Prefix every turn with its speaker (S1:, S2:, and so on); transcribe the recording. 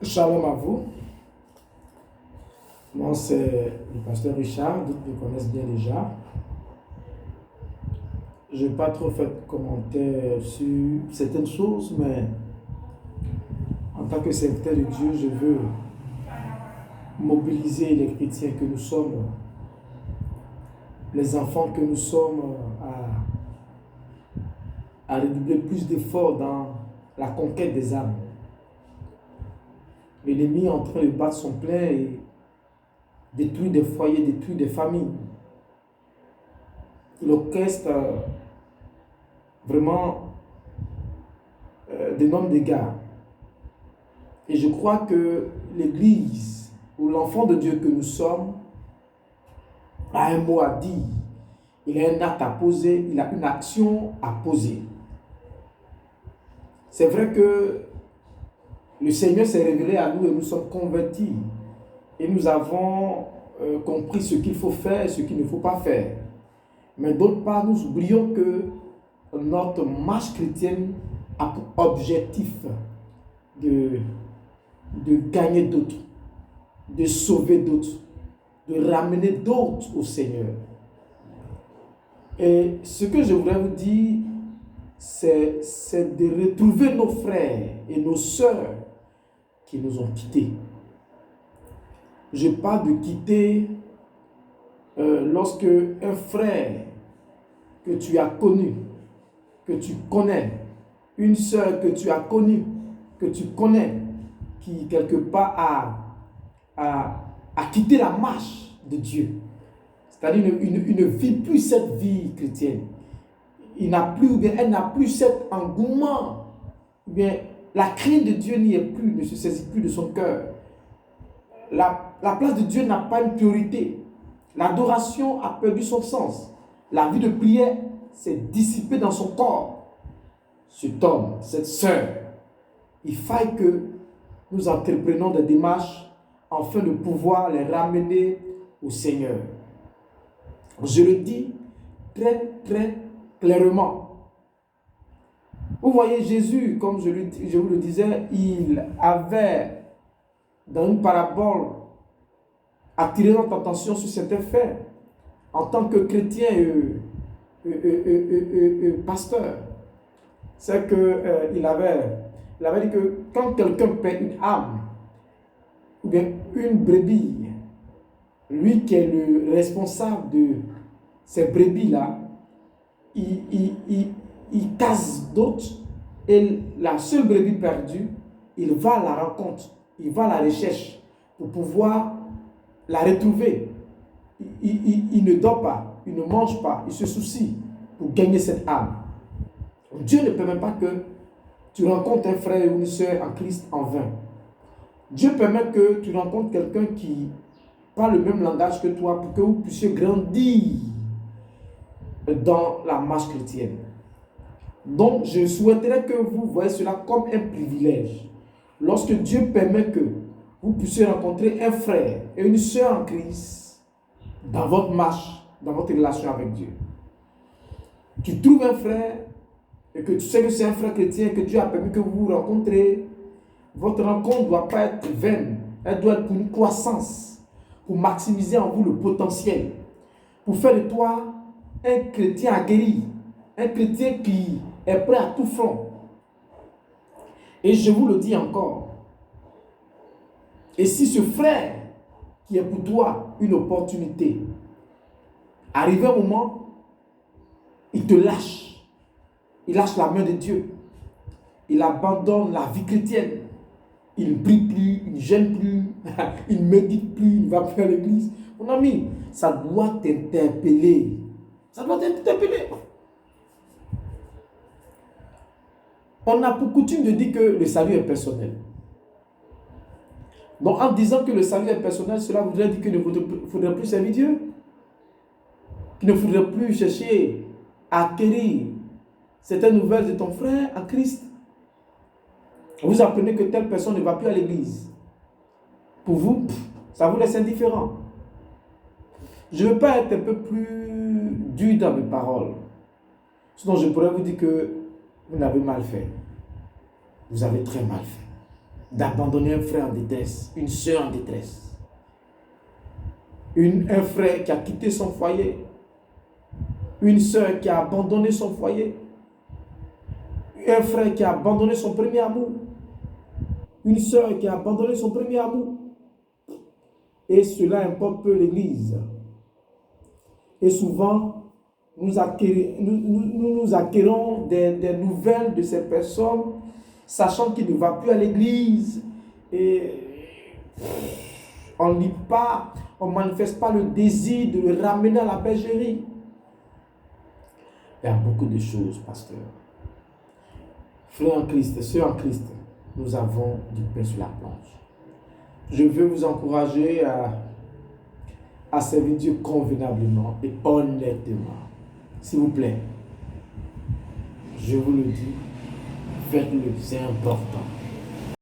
S1: Shalom à vous. Moi, c'est le pasteur Richard, d'autres me connaissent bien déjà. Je n'ai pas trop fait de commentaires sur certaines choses, mais en tant que serviteur de Dieu, je veux mobiliser les chrétiens que nous sommes, les enfants que nous sommes, à redoubler plus d'efforts dans la conquête des âmes. L'ennemi est en train de battre son plein et détruire des foyers, détruire des familles. Il orchestre vraiment d'énormes dégâts. Et je crois que l'Église, ou l'enfant de Dieu que nous sommes, a un mot à dire. Il a un acte à poser, il a une action à poser. C'est vrai que le Seigneur s'est révélé à nous et nous sommes convertis. Et nous avons compris ce qu'il faut faire et ce qu'il ne faut pas faire. Mais d'autre part, nous oublions que notre marche chrétienne a pour objectif de gagner d'autres, de sauver d'autres, de ramener d'autres au Seigneur. Et ce que je voudrais vous dire, c'est de retrouver nos frères et nos sœurs qui nous ont quittés. Je parle de quitter lorsque un frère que tu as connu, que tu connais, une sœur que tu as connue, que tu connais, qui quelque part a quitté la marche de Dieu. C'est-à-dire une vie plus cette vie chrétienne. Elle n'a plus cet engouement. Bien, la crainte de Dieu n'y est plus, ne se saisit plus de son cœur. La place de Dieu n'a pas une priorité. L'adoration a perdu son sens. La vie de prière s'est dissipée dans son corps. Cet homme, cette sœur, il faille que nous entreprenions des démarches afin de pouvoir les ramener au Seigneur. Je le dis très, très clairement. Vous voyez, Jésus, comme je vous le disais, il avait, dans une parabole, attiré notre attention sur certains faits. En tant que chrétien pasteur, c'est qu'il avait dit que quand quelqu'un perd une âme, ou bien une brebis, lui qui est le responsable de ces brebis-là, il casse d'autres, et la seule brebis perdue, il va à la rencontre, il va à la recherche pour pouvoir la retrouver. Il ne dort pas, il ne mange pas, il se soucie pour gagner cette âme. Dieu ne permet pas que tu rencontres un frère ou une soeur en Christ en vain. Dieu permet que tu rencontres quelqu'un qui parle le même langage que toi pour que vous puissiez grandir dans la marche chrétienne. Donc, je souhaiterais que vous voyez cela comme un privilège. Lorsque Dieu permet que vous puissiez rencontrer un frère et une soeur en Christ dans votre marche, dans votre relation avec Dieu. Tu trouves un frère et que tu sais que c'est un frère chrétien que Dieu a permis que vous vous rencontrez. Votre rencontre ne doit pas être vaine. Elle doit être pour une croissance, pour maximiser en vous le potentiel, pour faire de toi un chrétien aguerri, un chrétien qui est prêt à tout front. Et je vous le dis encore, et si ce frère qui est pour toi une opportunité, arrive un moment, il te lâche, il lâche la main de Dieu, il abandonne la vie chrétienne, il ne prie plus, il ne gêne plus, il ne médite plus, il ne va plus à l'église. Mon ami, ça doit t'interpeller. Ça doit t'interpeller. On a pour coutume de dire que le salut est personnel. Donc en disant que le salut est personnel, cela voudrait dire qu'il ne faudrait plus servir Dieu. Qu'il ne faudrait plus chercher à acquérir certaines nouvelles de ton frère en Christ. Vous apprenez que telle personne ne va plus à l'église. Pour vous, ça vous laisse indifférent. Je ne veux pas être un peu plus dur dans mes paroles. Sinon, je pourrais vous dire que vous n'avez mal fait. Vous avez très mal fait. d'abandonner un frère en détresse, une soeur en détresse, un frère qui a quitté son foyer, une soeur qui a abandonné son foyer, un frère qui a abandonné son premier amour, une soeur qui a abandonné son premier amour. Et cela importe peu l'Église. Et souvent, nous acquérons des nouvelles de ces personnes, sachant qu'il ne va plus à l'église. Et on ne lit pas, on ne manifeste pas le désir de le ramener à la bergerie. Il y a beaucoup de choses, pasteur. Frères en Christ, sœurs en Christ, nous avons du pain sur la planche. Je veux vous encourager à servir Dieu convenablement et honnêtement. S'il vous plaît, je vous le dis, faites-le, c'est important.